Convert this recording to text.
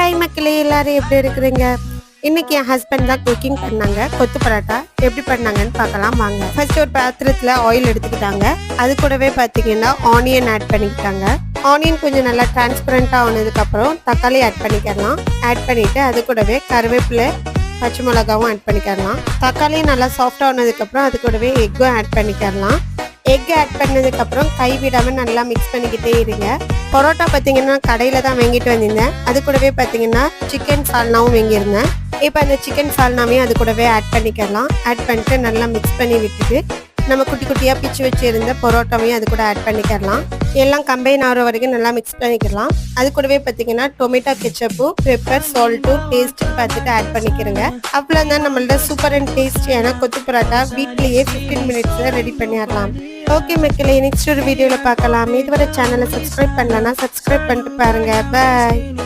Hi மக்களே, எல்லாரும் எப்படி இருக்கிறீங்க? இன்னைக்கு என் ஹஸ்பண்ட் தான் குக்கிங் பண்ணாங்க. கொத்து பரோட்டா எப்படி பண்ணாங்கன்னு பார்க்கலாம் வாங்க. ஃபர்ஸ்ட் ஒரு பாத்திரத்தில் ஆயில் எடுத்துக்கிட்டாங்க. அது கூடவே பார்த்தீங்கன்னா ஆனியன் ஆட் பண்ணிக்கிட்டாங்க. ஆனியன் கொஞ்சம் நல்லா டிரான்ஸ்பரண்டாக ஆனதுக்கப்புறம் தக்காளி ஆட் பண்ணிக்கலாம். ஆட் பண்ணிவிட்டு அது கூடவே கருவேப்பிலை, பச்சை மிளகாவும் ஆட் பண்ணிக்கலாம். தக்காளியும் நல்லா சாஃப்டாக ஆனதுக்கப்புறம் அது கூடவே எக்கும் ஆட் பண்ணிக்கலாம். எக் ஆட் பண்ணதுக்கப்புறம் கைவிடாமல் நல்லா மிக்ஸ் பண்ணிக்கிட்டே இருங்க. பரோட்டா பார்த்தீங்கன்னா கடையில் தான் வாங்கிட்டு வந்திருந்தேன். அது கூடவே பார்த்தீங்கன்னா சிக்கன் சால்னாவும் வாங்கியிருந்தேன். இப்போ அந்த சிக்கன் சால்னாவையும் அது கூடவே ஆட் பண்ணிக்கலாம். ஆட் பண்ணிட்டு நல்லா மிக்ஸ் பண்ணி விட்டுட்டு நம்ம குட்டி குட்டியாக பிச்சு வச்சுருந்த பரோட்டாவையும் அது கூட ஆட் பண்ணிக்கலாம். எல்லாம் கம்பைன் ஆகிற வரைக்கும் நல்லா மிக்ஸ் பண்ணிக்கலாம். அது கூடவே பார்த்தீங்கன்னா tomato ketchup, pepper, salt taste பார்த்துட்டு ஆட் பண்ணிக்கிறேங்க. அவ்வளோதான் நம்மள்ட்ட சூப்பர் அண்ட் டேஸ்டியான கொத்து பரோட்டா வீட்லேயே 15 மினிட்ஸில் ரெடி பண்ணிடலாம். ஓகே மக்களே, நெக்ஸ்ட் ஒரு வீடியோவில் பார்க்கலாம். இதுவரை சேனலை சப்ஸ்கிரைப் பண்ணலன்னா சப்ஸ்கிரைப் பண்ணிட்டு பாருங்கள். பாய்.